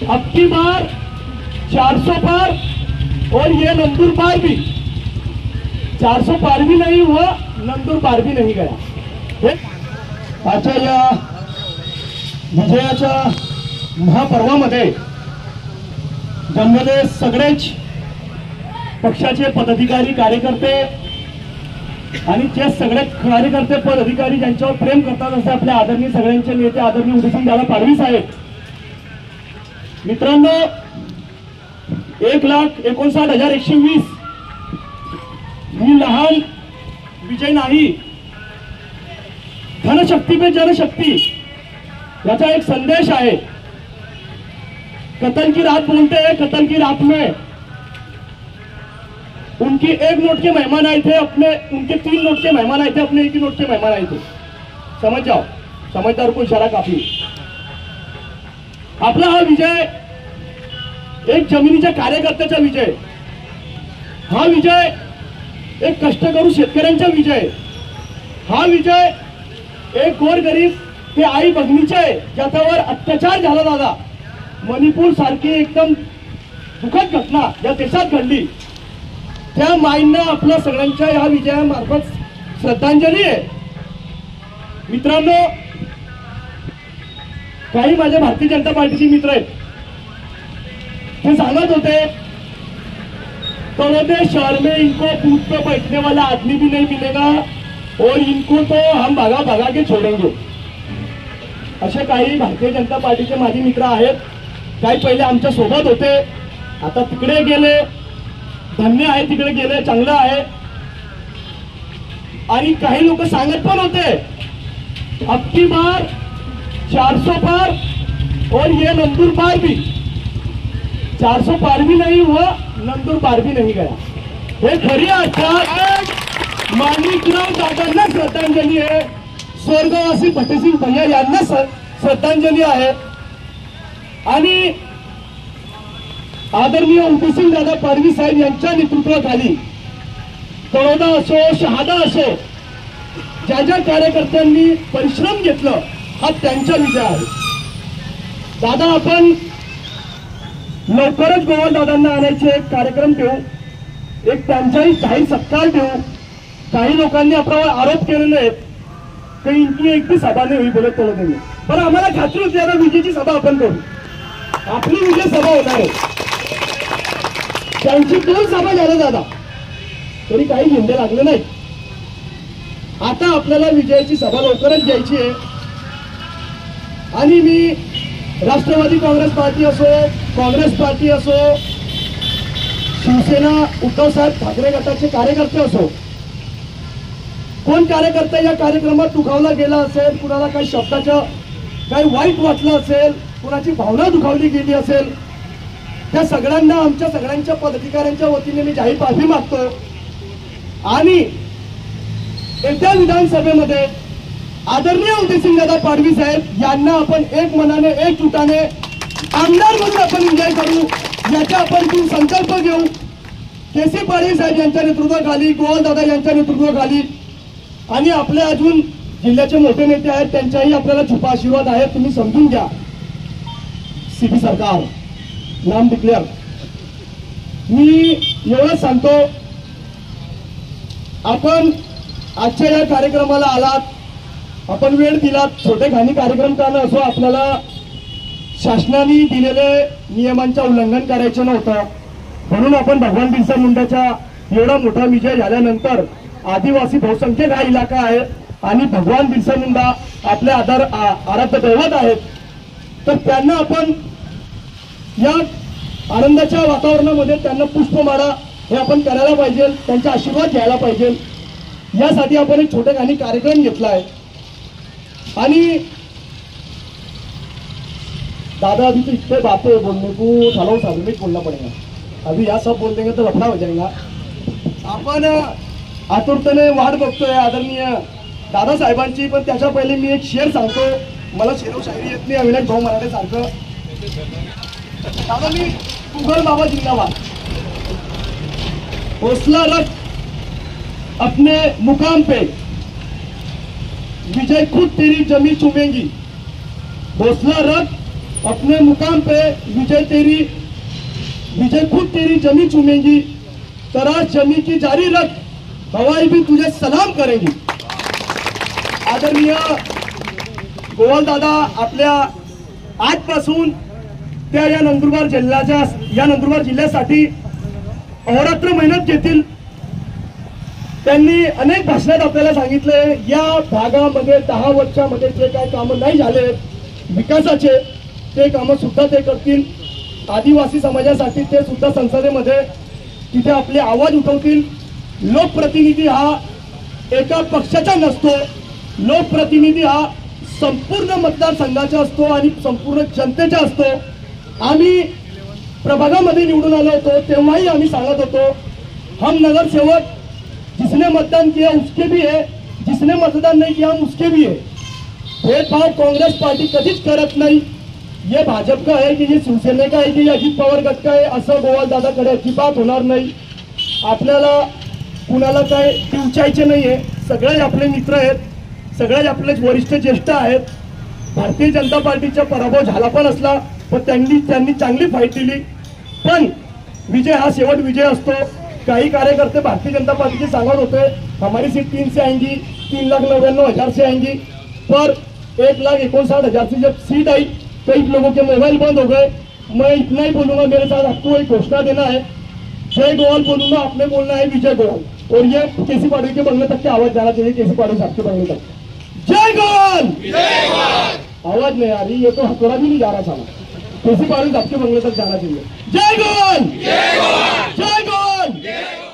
अब की बार 400 पार और ये नंदूर पार भी 400 पार भी नहीं हुआ, नंदूर पार भी नहीं गया। आजच्या या विजयाच्या महापर्वामध्ये जमलेले सगळेच पक्षाचे पदाधिकारी कार्यकर्ते आणि ते सगळे कार्यकर्ते पदाधिकारी ज्यांच्यावर प्रेम करतात असे आपले आदरणीय सगळ्यांचे नेते आदरणीय उदयसिंहदादा पाडवी साहेब, मित्रांनो 1,59,120 ही लहान विजय नाही, धनशक्ती पे जनशक्ती याचा एक संदेश है। कतल की रात बोलते हैं, कतल की रात में उनकी 1 नोट के मेहमान आए थे, अपने उनके 3 नोट के मेहमान आए थे, अपने 1 नोट के मेहमान आए थे। समझ जाओ, समझदार को इशारा काफी। आपला हा विजय एक जमिनीच्या कार्यकर्त्याचा विजय, हा विजय एक कष्टकरू शेतकऱ्यांचा विजय, हा विजय एक गोरगरीब ते आई बहिणीचे ज्याच्यावर अत्याचार झाला दादा, मणिपूर सारखी एकदम दुःखद घटना या देशात घडली, त्या माईंना आपल्या सगळ्यांच्या या विजयामार्फत श्रद्धांजली आहे। मित्रांनो, काही माझे भारतीय जनता पार्टीचे मित्र आहेत, ते सांगत होते तळोदे शहर में इनको बूथ पे बैठने वाला आदमी भी नहीं मिलेगा और इनको तो हम भगा भगा के छोड़ेंगे। असे काही भारतीय जनता पार्टीचे माझे मित्र आहेत, काही पहिले आमच्या सोबत होते, आता तिकडे गेले, धन्य आहे तिकडे गेले, चांगलं आहे। आणि काही लोक सांगत पण होते अब की बार 400 पार और ये नंदूर पार भी 400 पार भी नहीं हुआ, नंदूर पार भी नहीं गया। हे खरी अर्थात माणिकराव दादांना श्रद्धांजली आहे, स्वर्गवासी भट्टसिंग भैया यांना श्रद्धांजली आहे आणि आदरणीय उदयसिंहदादा पाडवी साहेब यांच्या नेतृत्वाखाली तळोदा असो शहादा असो ज्या ज्या कार्यकर्त्यांनी परिश्रम घेतलं हा त्यांचा विजय आहे। दादा, आपण लवकरच गोवाल दादांना आणायचे एक कार्यक्रम देऊ, एक त्यांचाही जाहीर सत्कार देऊ। काही लोकांनी आपल्यावर आरोप केलेले आहेत की इनकी एक भी सभा नाही हुई बोलत तळोदे में, पण आम्हाला खात्री होती आता विजयची सभा आपण करू, आपली विजय सभा होणार आहे। त्यांची 2 सभा झाल्या दादा, तरी काही झेंडे लागले नाही। आता आपल्याला विजयाची सभा लवकरच घ्यायची आहे आणि मी राष्ट्रवादी काँग्रेस पार्टी असो, काँग्रेस पार्टी असो, शिवसेना उद्धव साहेब ठाकरे गटाचे कार्यकर्ते असो, कोण कार्यकर्ता या कार्यक्रमात दुखावला गेला असेल, कुणाला काही शब्दाचं काही वाईट वाटलं असेल, कुणाची भावना दुखावली गेली असेल, त्या सगळ्यांना आमच्या सगळ्यांच्या पदाधिकाऱ्यांच्या वतीने मी जाहीर माफी मागतो आणि येत्या विधानसभेमध्ये आदरणीय उदयसिंहदादा पाडवी साहेब यांना आपण एक मनाने एकजुटाने आमदार म्हणून आपण विजय करू, याचा आपण संकल्प घेऊ। केसी पाडवी साहेब यांच्या नेतृत्वाखाली, गोवालदादा यांच्या नेतृत्वाखाली आणि आपले अजून जिल्ह्याचे मोठे नेते आहेत त्यांचाही आपल्याला छुपा आशीर्वाद आहे, तुम्ही समजून घ्या। सीपी सरकार नाम डिक्लेअर, मी एवढंच सांगतो, आपण आजच्या या कार्यक्रमाला आलात, आपण वेळ दिलात, छोटे खानी कार्यक्रम का असो, आपल्याला शासनाने दिलेले नियमांचं उल्लंघन करायचं नव्हतं, म्हणून आपण भगवान बिरसा मुंडाच्या एवढा मोठा विजय झाल्यानंतर आदिवासी बहुसंख्यक हा इलाका आहे आणि भगवान बिरसा मुंडा आपले आराध्य दैवत आहेत, तर त्यांना आपण या आनंदाच्या वातावरणामध्ये त्यांना पुष्पमाळा हे आपण करायला पाहिजे, त्यांचा आशीर्वाद घ्यायला पाहिजे। यासाठी आपण एक छोटे खानी कार्यक्रम घेतला आहे आणि दादा अभी तो इतने बातें बोलने को थाला सार्वजनिक बोलना पड़ेगा, अभी यह सब बोल देंगे तो लफड़ा हो जाएगा। आपण आतुरतेने वाट बघतोय आदरणीय दादा साहेबांची, पण त्याच्या पहिले मी एक शेर सांगतो, मला शेरो शायरी येत नाही अविनाश भाऊ मराठे सारखं। दादा, मी मुघल बाबा जिंदाबाद, हौसला रख अपने मुकाम पे, विजय खुद तेरी जमी चूमेंगी, हौसला रख अपने मुकाम पे विजय खुद तेरी जमी चूमेंगी, तराश जमी की जारी रख, हवाई भी तुझे सलाम करेंगी। आदरणीय गोवाल दादा आपल्या आजपासून त्या या नंदुरबार जिल्ह्यासाठी अहोरात्र मेहनत घेतील। त्यांनी अनेक भाषणात आपल्याला सांगितले या भागामध्ये 10 वर्षामध्ये जे काही कामं नाही झाले विकासाचे ते कामं सुद्धा ते करतील। आदिवासी समाजासाठी ते सुद्धा संसदेमध्ये तिथे आपले आवाज उठवतील। लोकप्रतिनिधी हा एका पक्षाचा नसतो, लोकप्रतिनिधी हा संपूर्ण मतदारसंघाचा असतो आणि संपूर्ण जनतेचा असतो। आम्ही प्रभागामध्ये निवडून आलो होतो तेव्हाही आम्ही सांगत होतो हम नगर सेवक जिसने मतदान किया उसके भी है, जिसने मतदान नहीं किया हम उसके भी है। भेदभाव कांग्रेस पार्टी कधीच करत नाही। ये भाजप का है कि ये शिवसेना का है कि अजित पवार गट का आहे असं गोवाल दादाकडे अजिबात होणार नाही। आपल्याला कुणाला काय उचायचे नाहीये, सगळे आपले मित्र आहेत, सगळे आपले वरिष्ठ ज्येष्ठ आहेत। भारतीय जनता पार्टीचा पराभव झाला पण असला पण त्यांनी चांगली फाईट दिली। पण विजय हा शेवट विजय असतो। काही कार्यकर्ते भारतीय जनता पार्टी के सांगत होते हमारी सीट 3 से आएंगी, 3,99,000 से आएंगी, पर 1,59,000 से जब सीट आई कई लोगों के मोबाइल बंद हो गए। मैं इतना ही बोलूंगा, मेरे साथ आपको एक घोषणा देना है, जय गोवाल बोलूंगा, आपने बोलना है विजय गोवाल, और ये केसी पाड़वी के बंगले तक के आवाज जाना चाहिए, केसी पाड़वी साहब के बंगले तक जय गोवाल। आवाज नहीं आ रही, ये तो हथौड़ा भी नहीं जा रहा था, केसी पाड़वी साहब के बंगले तक जाना चाहिए। जय गोवाल, जय गोवाल, जय गोवाल।